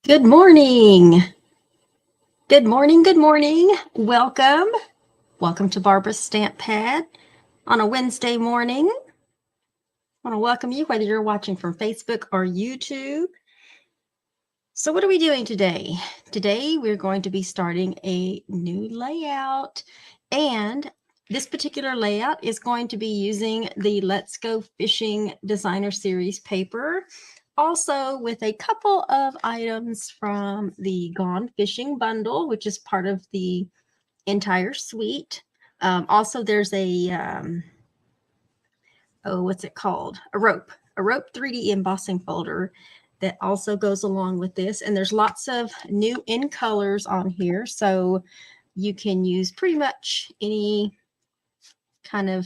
Good morning. Good morning. Good morning. Welcome. Welcome to Barbara's Stamp Pad on a Wednesday morning. I want to welcome you whether you're watching from Facebook or YouTube. So what are we doing today? Today we're going to be starting a new layout, and this particular layout is going to be using the Let's Go Fishing Designer Series paper, also with a couple of items from the Gone Fishing bundle, which is part of the entire suite. Also, there's what's it called? A rope 3D embossing folder that also goes along with this. And there's lots of new in colors on here. So you can use pretty much any kind of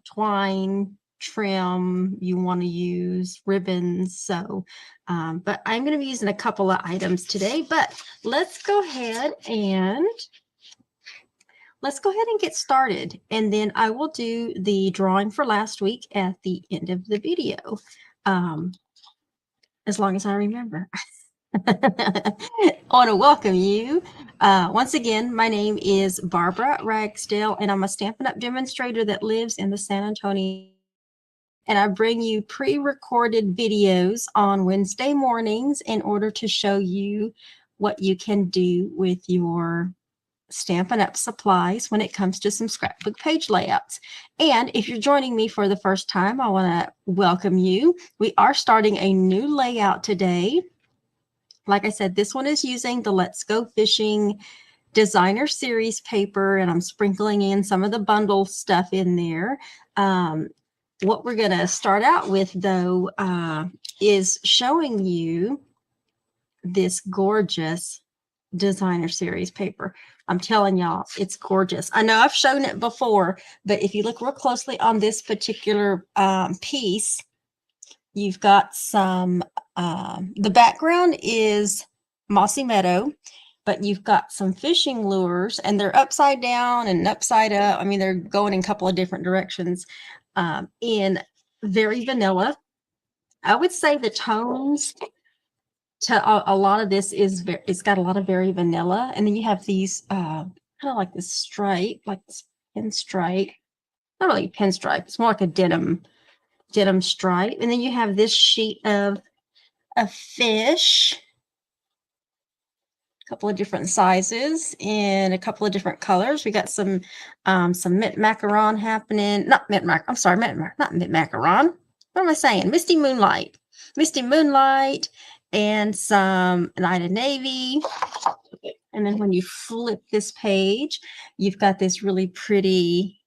twine, trim you want to use, ribbons. So, but I'm going to be using a couple of items today, but let's go ahead and get started, and then I will do the drawing for last week at the end of the video, as long as I remember. I want to welcome you. Once again, my name is Barbara Ragsdale, and I'm a Stampin' Up! Demonstrator that lives in the San Antonio. And I bring you pre-recorded videos on Wednesday mornings in order to show you what you can do with your Stampin' Up! Supplies when it comes to some scrapbook page layouts. And if you're joining me for the first time, I want to welcome you. We are starting a new layout today. Like I said, this one is using the Let's Go Fishing Designer Series paper, and I'm sprinkling in some of the bundle stuff in there. What we're going to start out with, though, is showing you this gorgeous Designer Series paper. I'm telling y'all, it's gorgeous. I know I've shown it before, but if you look real closely on this particular piece, you've got some, the background is mossy meadow, but you've got some fishing lures, and they're upside down and upside up. I mean, they're going in a couple of different directions, in very vanilla. I would say the tones to a lot of this is it's got a lot of very vanilla, and then you have these kind of like this stripe, like this pinstripe, not really pinstripe, it's more like a denim stripe, and then you have this sheet of a fish, a couple of different sizes in a couple of different colors. We got some mint macaron happening, not mint mac, I'm sorry, not mint macaron. What am I saying? Misty moonlight, and some Night of Navy. And then when you flip this page, you've got this really pretty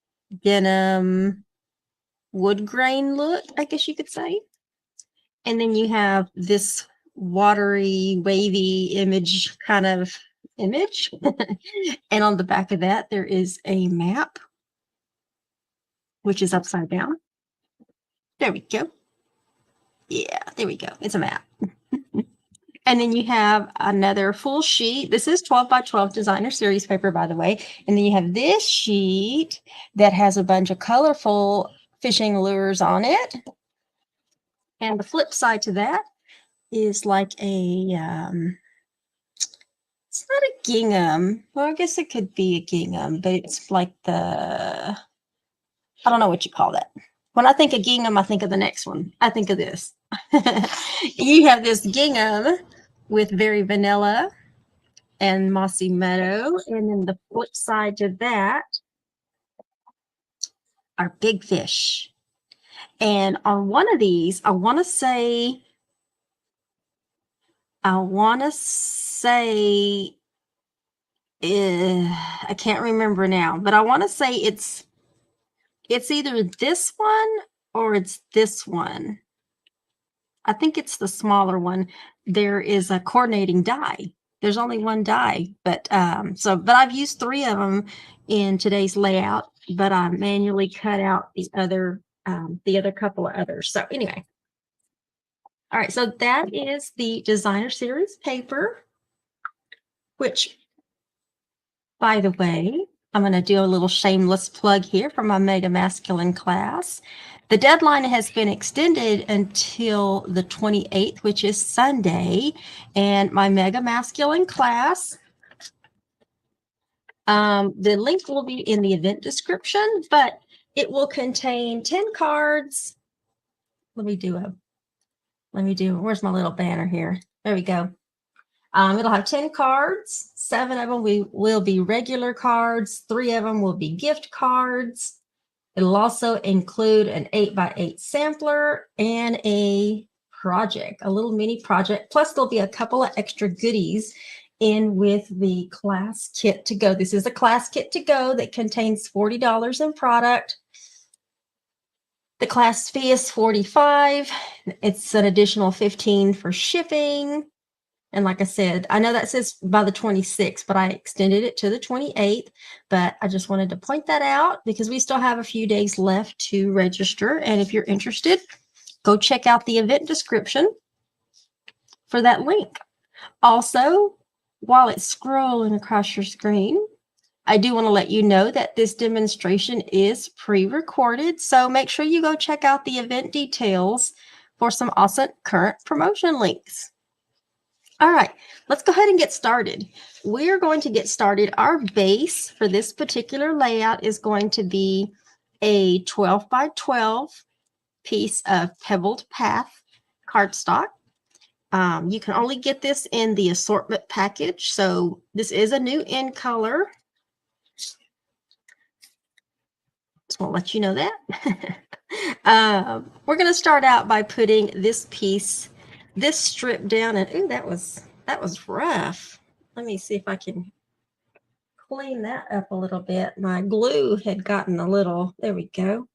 denim wood grain look, I guess you could say. And then you have this watery, wavy image kind of image. And on the back of that, there is a map, which is upside down. There we go. Yeah, there we go. It's a map. And then you have another full sheet. This is 12 by 12 Designer Series paper, by the way. And then you have this sheet that has a bunch of colorful fishing lures on it. And the flip side to that is like a, it's not a gingham. Well, I guess it could be a gingham, but it's like I don't know what you call that. When I think of gingham, I think of the next one. I think of this. You have this gingham with very vanilla and mossy meadow, and then the flip side to that are big fish. And on one of these, I want to say I can't remember now, but I want to say it's either this one or it's this one. I think it's the smaller one. There is a coordinating die. There's only one die, but but I've used 3 of them in today's layout, but I manually cut out the other couple of others. So anyway, all right, so that is the Designer Series paper, which, by the way, I'm going to do a little shameless plug here for my Mega Masculine class. The deadline has been extended until the 28th, which is Sunday, and my Mega Masculine class, the link will be in the event description, but it will contain 10 cards. Where's my little banner here? There we go. It'll have 10 cards. 7 of them will be regular cards. 3 of them will be gift cards. It'll also include an 8x8 sampler and a project, a little mini project. Plus, there'll be a couple of extra goodies in with the class kit to go. This is a class kit to go that contains $40 in product. The class fee is $45. It's an additional $15 for shipping. And like I said, I know that says by the 26th, but I extended it to the 28th. But I just wanted to point that out because we still have a few days left to register. And if you're interested, go check out the event description for that link. Also, while it's scrolling across your screen, I do want to let you know that this demonstration is pre-recorded. So make sure you go check out the event details for some awesome current promotion links. All right, let's go ahead and get started. We're going to get started. Our base for this particular layout is going to be a 12 by 12 piece of pebbled path cardstock. You can only get this in the assortment package. So this is a new in color. Just want to let you know that. We're going to start out by putting this strip down, and ooh, that was rough. Let me see if I can clean that up a little bit. My glue had gotten a little, there we go.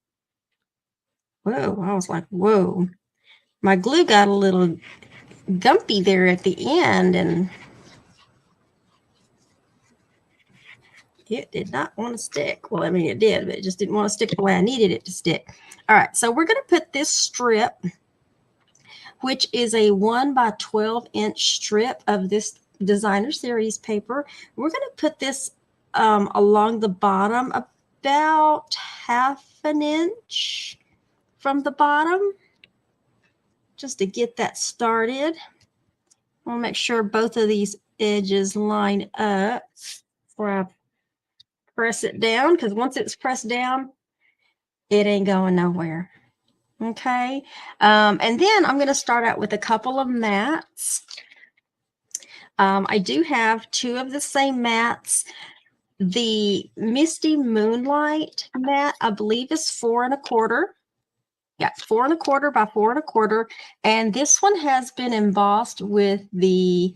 Whoa, I was like, whoa. My glue got a little gumpy there at the end, and it did not want to stick. Well, I mean, it did, but it just didn't want to stick the way I needed it to stick. All right, so we're going to put this strip, which is a 1 by 12 inch strip of this designer series paper. We're going to put this along the bottom about ½ an inch from the bottom, just to get that started. I want to make sure both of these edges line up before I press it down, because once it's pressed down, it ain't going nowhere. Okay, and then I'm going to start out with a couple of mats. I do have 2 of the same mats. The Misty Moonlight mat, I believe, is 4 1/4. Yeah, 4 1/4 by 4 1/4, and this one has been embossed with the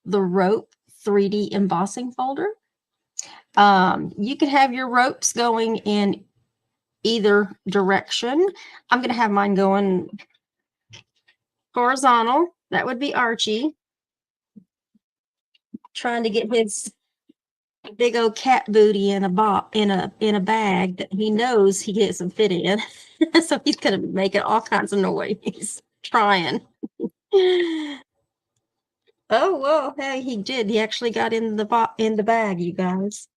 rope 3D embossing folder. You can have your ropes going in either direction. I'm going to have mine going horizontal. That would be Archie, trying to get his big old cat booty in a bag that he knows he doesn't fit in. So he's going to be making all kinds of noise trying. Oh, well, hey, he did. He actually got in the bag, you guys.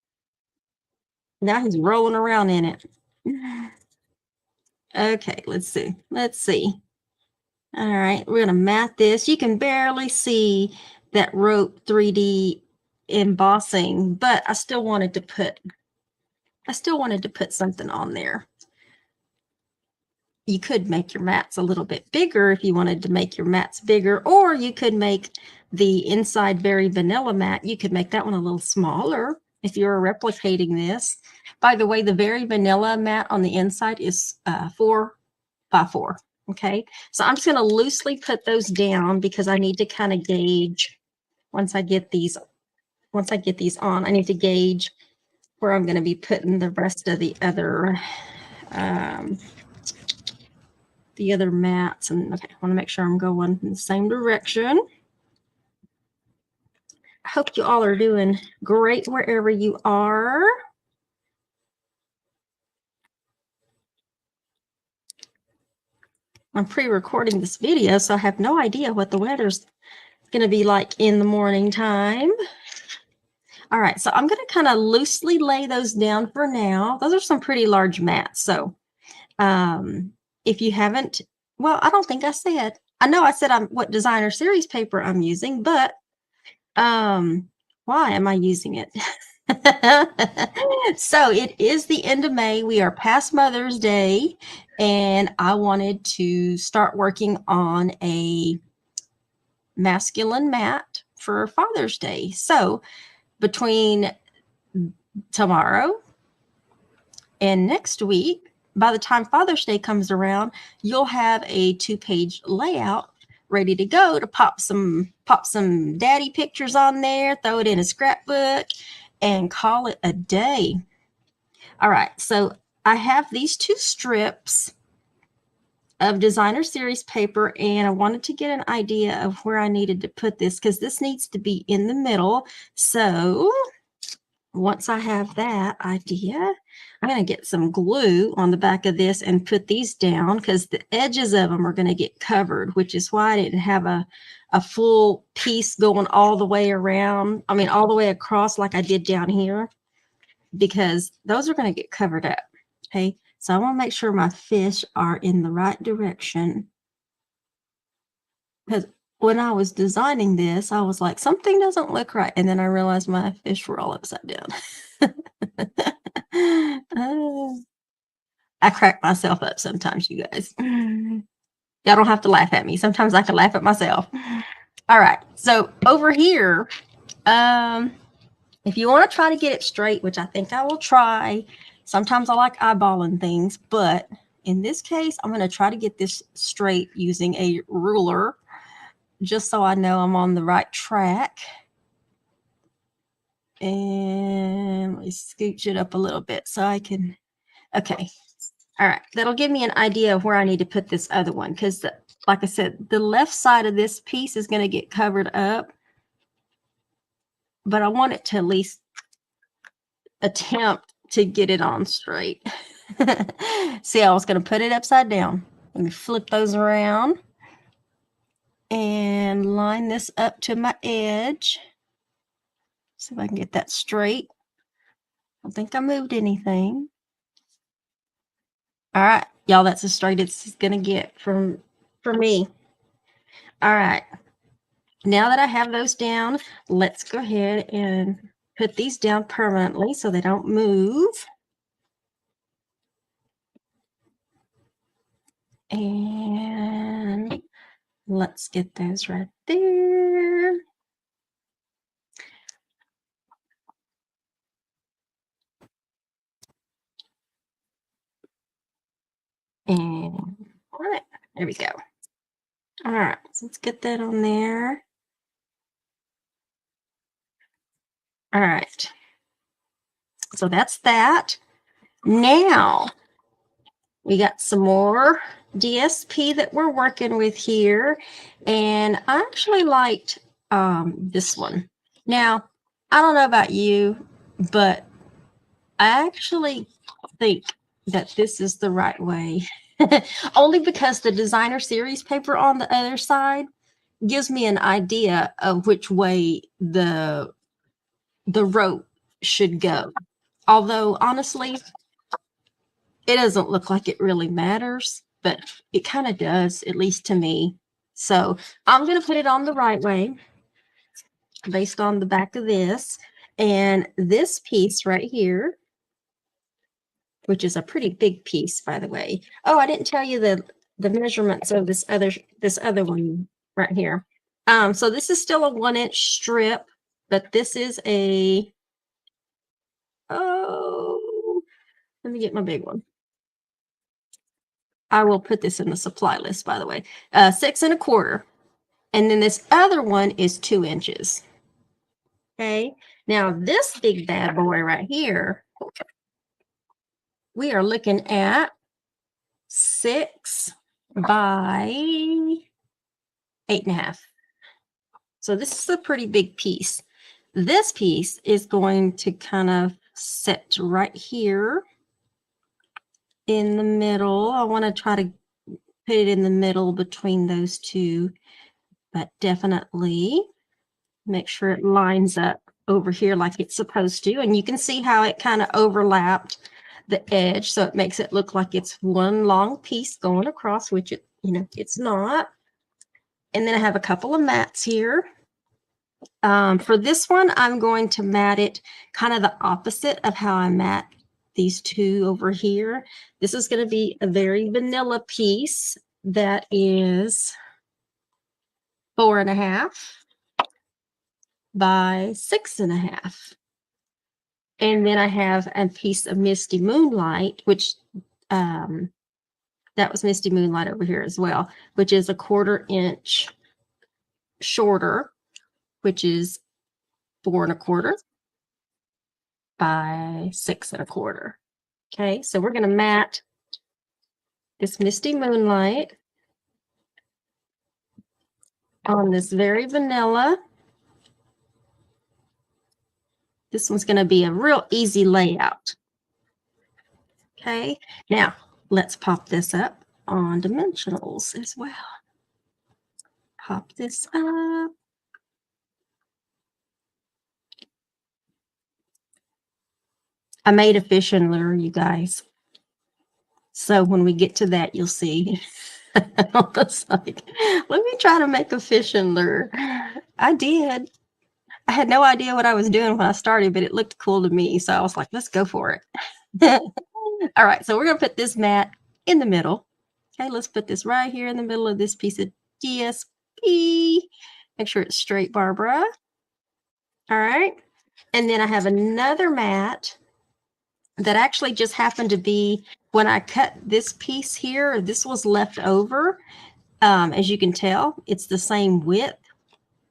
Now he's rolling around in it. Okay, let's see. All right, we're going to mat this. You can barely see that rope 3D embossing, but I still wanted to put something on there. You could make your mats a little bit bigger if you wanted to make your mats bigger, or you could make the inside Berry Vanilla mat. You could make that one a little smaller if you're replicating this. By the way, the Berry Vanilla mat on the inside is 4 by 4. Okay, so I'm just going to loosely put those down because I need to kind of gauge once I get these on. I need to gauge where I'm going to be putting the rest of the other mats. And okay, I want to make sure I'm going in the same direction. I hope you all are doing great wherever you are. I'm pre-recording this video, so I have no idea what the weather's going to be like in the morning time. All right, so I'm going to kind of loosely lay those down for now. Those are some pretty large mats, so If you haven't, well, I don't think I said. I know I said what designer series paper I'm using, but why am I using it? So it is the end of May. We are past Mother's Day, and I wanted to start working on a masculine mat for Father's Day. So between tomorrow and next week, by the time Father's Day comes around, you'll have a 2-page layout ready to go to pop some daddy pictures on there, throw it in a scrapbook, and call it a day. All right, so I have these 2 strips of designer series paper, and I wanted to get an idea of where I needed to put this because this needs to be in the middle. So once I have that idea, I'm going to get some glue on the back of this and put these down because the edges of them are going to get covered, which is why I didn't have a full piece going all the way around. I mean, all the way across like I did down here, because those are going to get covered up. Okay. So I want to make sure my fish are in the right direction. Because when I was designing this, I was like, something doesn't look right. And then I realized my fish were all upside down. I crack myself up sometimes, you guys. Y'all don't have to laugh at me. Sometimes I can laugh at myself. All right. So over here, if you want to try to get it straight, which I think I will try, sometimes I like eyeballing things, but in this case, I'm going to try to get this straight using a ruler, just so I know I'm on the right track. And let me scooch it up a little bit so I can, okay. All right, that'll give me an idea of where I need to put this other one, because like I said, the left side of this piece is going to get covered up, but I want it to at least attempt to get it on straight. See, I was going to put it upside down. Let me flip those around and line this up to my edge. See if I can get that straight. I don't think I moved anything. All right, y'all, that's as straight as it's going to get for me. All right. Now that I have those down, let's go ahead and put these down permanently so they don't move. And let's get those right there. And all right, there we go. All right, so let's get that on there. All right. So that's that. Now we got some more DSP that we're working with here. And I actually liked this one. Now, I don't know about you, but I actually think that this is the right way. Only because the designer series paper on the other side gives me an idea of which way the rope should go. Although honestly, it doesn't look like it really matters, but it kind of does, at least to me. So I'm going to put it on the right way based on the back of this. And this piece right here, which is a pretty big piece, by the way. Oh, I didn't tell you the measurements of this other one right here. So this is still a 1-inch strip, but this is a, oh, let me get my big one. I will put this in the supply list, by the way. 6 1/4. And then this other one is 2 inches. Okay. Now this big bad boy right here, we are looking at 6 by 8.5. So this is a pretty big piece. This piece is going to kind of sit right here in the middle. I want to try to put it in the middle between those two, but definitely make sure it lines up over here like it's supposed to. And you can see how it kind of overlapped the edge, so it makes it look like it's one long piece going across, which it's not. And then I have a couple of mats here. For this one, I'm going to mat it kind of the opposite of how I mat these two over here. This is going to be a very vanilla piece that is 4.5 by 6.5. And then I have a piece of Misty Moonlight, which that was Misty Moonlight over here as well, which is 1/4 inch shorter, which is 4.25 by 6.25. Okay, so we're going to mat this Misty Moonlight on this very vanilla. This one's going to be a real easy layout. Okay, now let's pop this up on dimensionals as well. Pop this up. I made a fishing lure, you guys. So when we get to that, you'll see. I was like, let me try to make a fishing lure. I did. I had no idea what I was doing when I started, but it looked cool to me. So I was like, let's go for it. All right, so we're going to put this mat in the middle. Okay, let's put this right here in the middle of this piece of DSP. Make sure it's straight, Barbara. All right. And then I have another mat that actually just happened to be when I cut this piece here, this was left over. As you can tell, it's the same width.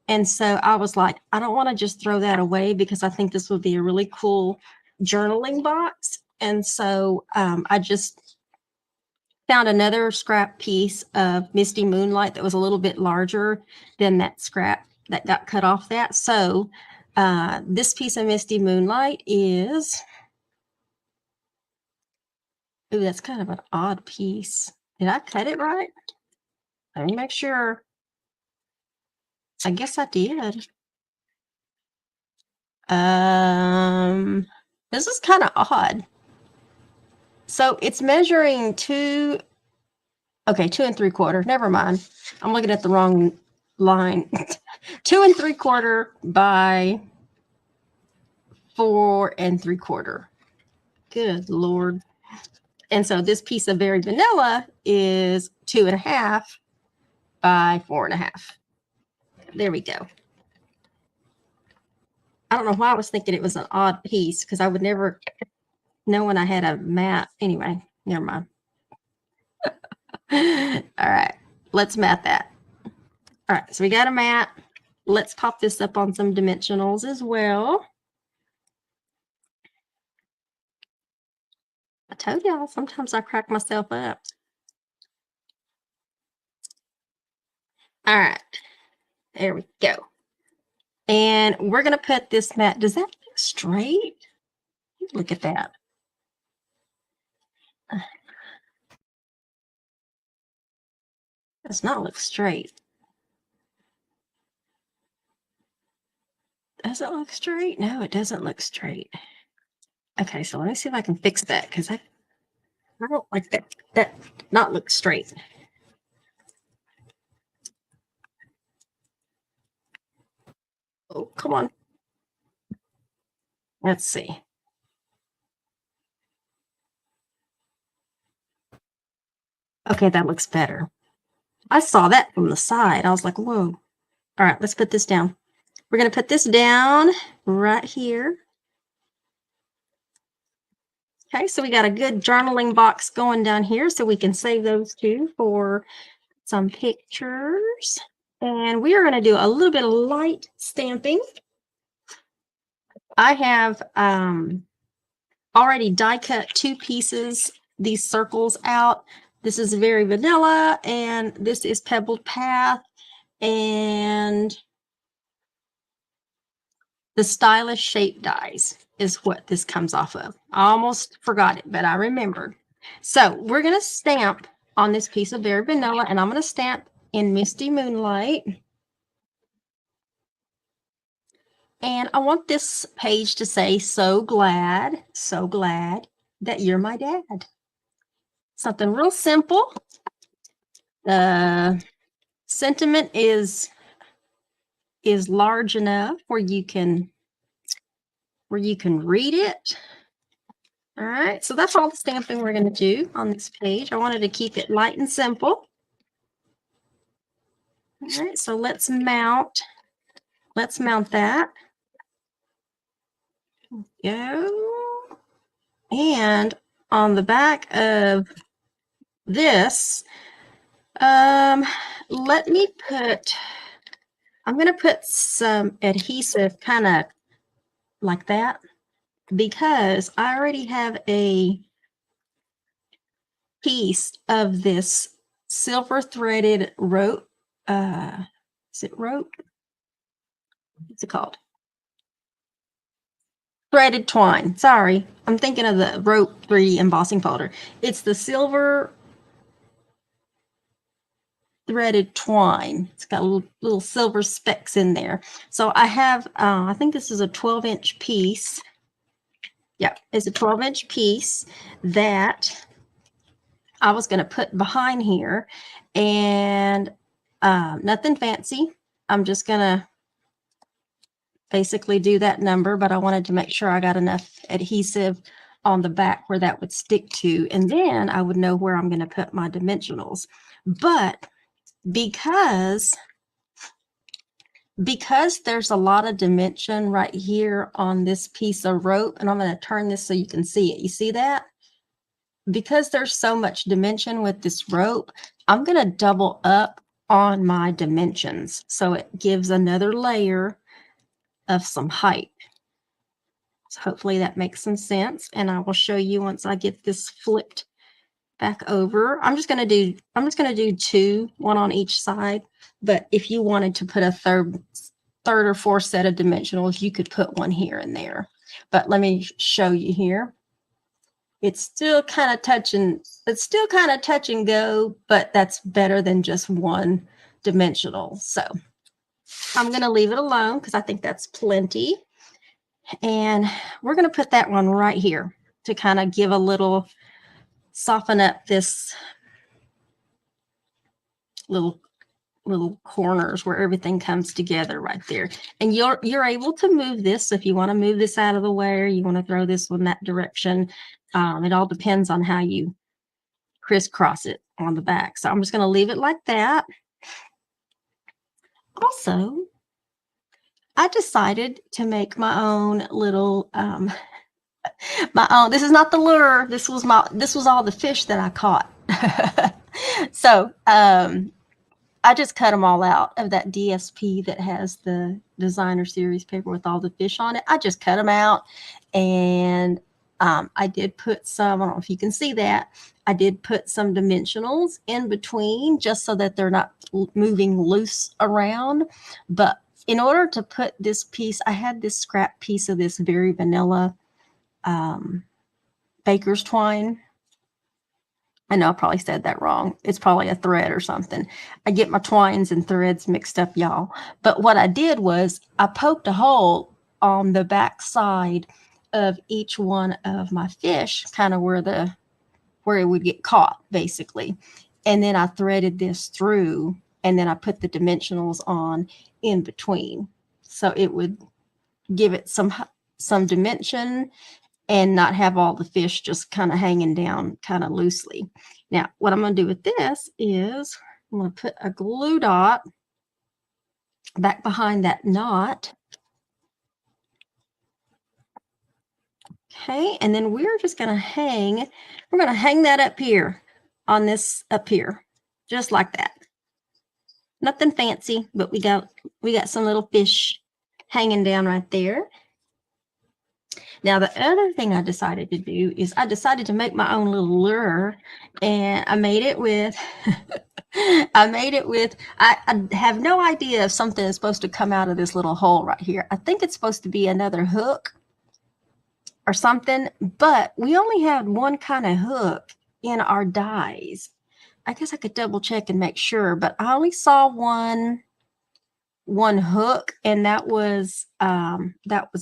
And so I was like, I don't want to just throw that away because I think this would be a really cool journaling box. And so I just found another scrap piece of Misty Moonlight that was a little bit larger than that scrap that got cut off that. So this piece of Misty Moonlight is, ooh, that's kind of an odd piece. Did I cut it right? Let me make sure. I guess I did. This is kind of odd. So it's measuring 2 and 3/4. Never mind. I'm looking at the wrong line. 2 and 3/4 by 4 and 3/4. Good Lord. And so this piece of Very Vanilla is 2.5 by 4.5. There we go. I don't know why I was thinking it was an odd piece because I would never know when I had a mat. Anyway, never mind. All right, let's mat that. All right, so we got a mat. Let's pop this up on some dimensionals as well. I told y'all, sometimes I crack myself up. All right, there we go. And we're going to put this mat. Does that look straight? Look at that. Does not look straight. Does it look straight? No, it doesn't look straight. Okay, so let me see if I can fix that because I don't like that not look straight. Oh, come on. Let's see. Okay, that looks better. I saw that from the side. I was like, whoa. All right, let's put this down. We're going to put this down right here. Okay, so we got a good journaling box going down here so we can save those two for some pictures. And we are going to do a little bit of light stamping. I have already die cut 2 pieces, these circles out. This is Very Vanilla and this is Pebbled Path. And the Stylish Shape Dies is what this comes off of. I almost forgot it, but I remembered. So we're going to stamp on this piece of Very Vanilla, and I'm going to stamp in Misty Moonlight. And I want this page to say, so glad, so glad that you're my dad. Something real simple. The sentiment is large enough where you can read it. All right, so that's all the stamping we're going to do on this page. I wanted to keep it light and simple. All right, so let's mount that. Go. And on the back of this, let me put, I'm going to put some adhesive kind of like that, because I already have a piece of this silver threaded rope. Is it rope? What's it called? Threaded twine. Sorry, I'm thinking of the rope 3D embossing folder. It's the silver threaded twine. It's got little silver specks in there. So I have, I think this is a 12-inch piece. Yeah, it's a 12-inch piece that I was going to put behind here, and nothing fancy. I'm just going to basically do that number, but I wanted to make sure I got enough adhesive on the back where that would stick to, and then I would know where I'm going to put my dimensionals. But because there's a lot of dimension right here on this piece of rope, and I'm going to turn this so you can see it. You see that? Because there's so much dimension with this rope, I'm going to double up on my dimensions, so it gives another layer of some height. So hopefully that makes some sense, and I will show you once I get this flipped back over. I'm just going to do 2, one on each side, but if you wanted to put a third or fourth set of dimensionals, you could put one here and there. But let me show you here. It's still kind of touch and go, but that's better than just one dimensional. So I'm going to leave it alone because I think that's plenty. And we're going to put that one right here to kind of give a little, soften up this little corners where everything comes together right there. And you're able to move this. So if you want to move this out of the way, or you want to throw this one that direction, it all depends on how you crisscross it on the back. So I'm just going to leave it like that. Also, I decided to make my own little my own. This is not the lure. This was all the fish that I caught. So I just cut them all out of that DSP that has the designer series paper with all the fish on it. I just cut them out, and I did put some, I don't know if you can see that, I did put some dimensionals in between just so that they're not moving loose around. But in order to put this piece, I had this scrap piece of this very vanilla baker's twine. I know I probably said that wrong. It's probably a thread or something. I get my twines and threads mixed up, y'all. But what I did was I poked a hole on the back side of each one of my fish, kind of where it would get caught, basically. And then I threaded this through, and then I put the dimensionals on in between. So it would give it some dimension and not have all the fish just kind of hanging down kind of loosely. Now, what I'm going to do with this is I'm going to put a glue dot back behind that knot. Okay, and then we're just going to hang that up here on this up here, just like that. Nothing fancy, but we got some little fish hanging down right there. Now, the other thing I decided to do is I decided to make my own little lure, and I made it with, I have no idea if something is supposed to come out of this little hole right here. I think it's supposed to be another hook or something, but we only had one kind of hook in our dies. I guess I could double check and make sure, but I only saw one hook, and that was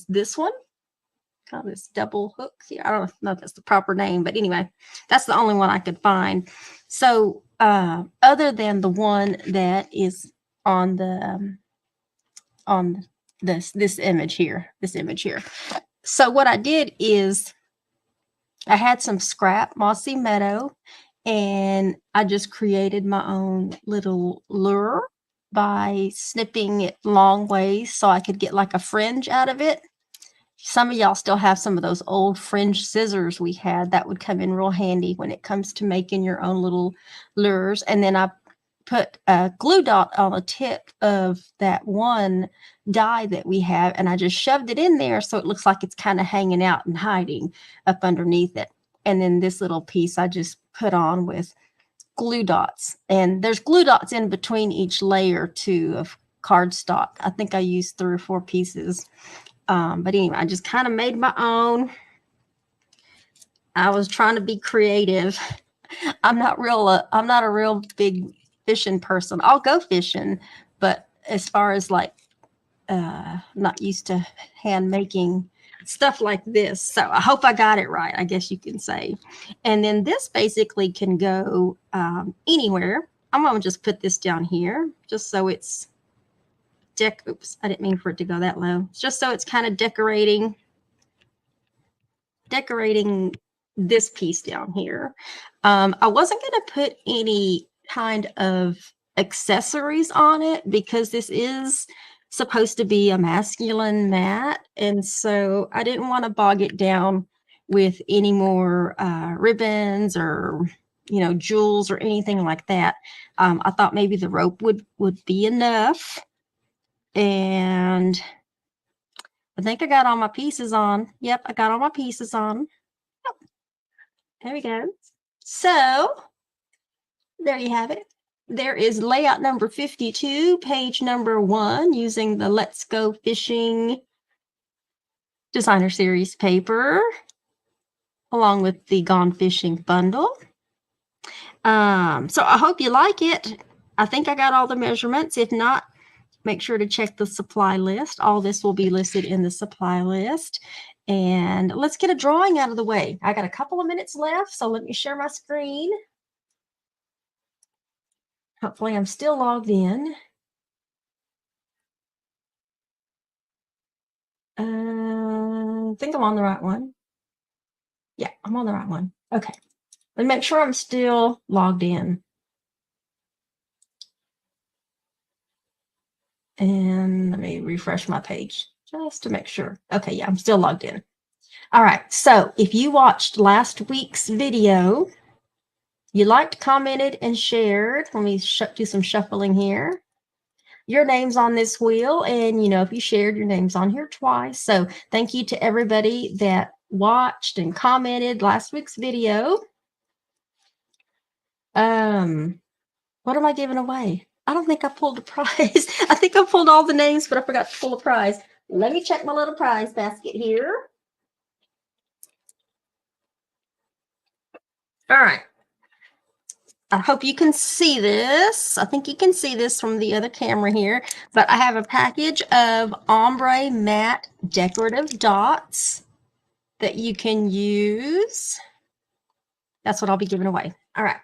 this one. Got this double hook here. I don't know if that's the proper name, but anyway, that's the only one I could find. So other than the one that is on the on this image here, So what I did is I had some scrap mossy meadow, and I just created my own little lure by snipping it long ways so I could get like a fringe out of it. Some of y'all still have some of those old fringe scissors we had that would come in real handy when it comes to making your own little lures. And then I put a glue dot on the tip of that one die that we have, and I just shoved it in there so it looks like it's kind of hanging out and hiding up underneath it. And then this little piece I just put on with glue dots, and there's glue dots in between each layer too of cardstock. I think I used 3 or 4 pieces. But anyway, I just kind of made my own. I was trying to be creative. I'm not a real big fishing person. I'll go fishing, but as far as like, not used to hand making stuff like this. So I hope I got it right, I guess you can say. And then this basically can go anywhere. I'm going to just put this down here just so it's oops, I didn't mean for it to go that low. It's just so it's kind of decorating this piece down here. I wasn't going to put any kind of accessories on it because this is supposed to be a masculine mat, and so I didn't want to bog it down with any more ribbons or jewels or anything like that. I thought maybe the rope would be enough. And I think I got all my pieces on. Yep, I got all my pieces on. Yep. There we go. So there you have it. There is layout number 52, page number 1, using the Let's Go Fishing Designer Series paper, along with the Gone Fishing bundle. So I hope you like it. I think I got all the measurements. If not, make sure to check the supply list. All this will be listed in the supply list. And let's get a drawing out of the way. I got a couple of minutes left, so let me share my screen. Hopefully I'm still logged in. I think I'm on the right one. Yeah, I'm on the right one. Okay. Let me make sure I'm still logged in. And let me refresh my page just to make sure. Okay, yeah, I'm still logged in. All right, so if you watched last week's video, you liked, commented, and shared. Let me do some shuffling here. Your name's on this wheel, and if you shared, your name's on here twice. So thank you to everybody that watched and commented last week's video. What am I giving away? I don't think I pulled a prize. I think I pulled all the names, but I forgot to pull a prize. Let me check my little prize basket here. All right. I hope you can see this. I think you can see this from the other camera here, but I have a package of ombre matte decorative dots that you can use. That's what I'll be giving away. All right.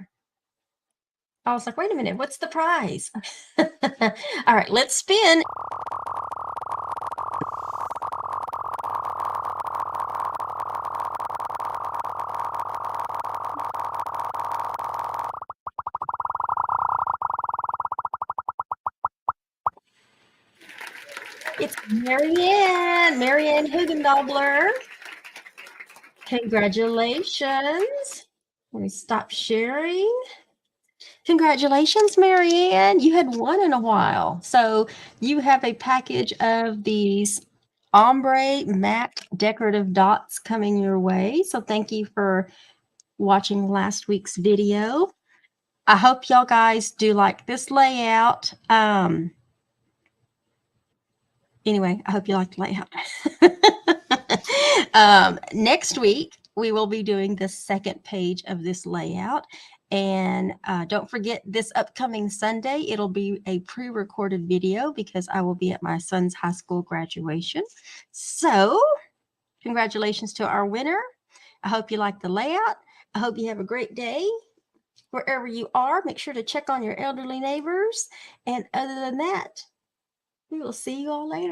I was like, wait a minute, what's the prize? All right, let's spin. It's Marianne Hugendobler. Congratulations. Let me stop sharing. Congratulations, Marianne. You had won in a while. So you have a package of these ombre matte decorative dots coming your way. So thank you for watching last week's video. I hope y'all guys do like this layout. Anyway, I hope you like the layout. Next week, we will be doing the second page of this layout. And don't forget, this upcoming Sunday, it'll be a pre-recorded video because I will be at my son's high school graduation. So Congratulations to our winner. I hope you like the layout. I hope you have a great day. Wherever you are, make sure to check on your elderly neighbors. And other than that, we will see you all later.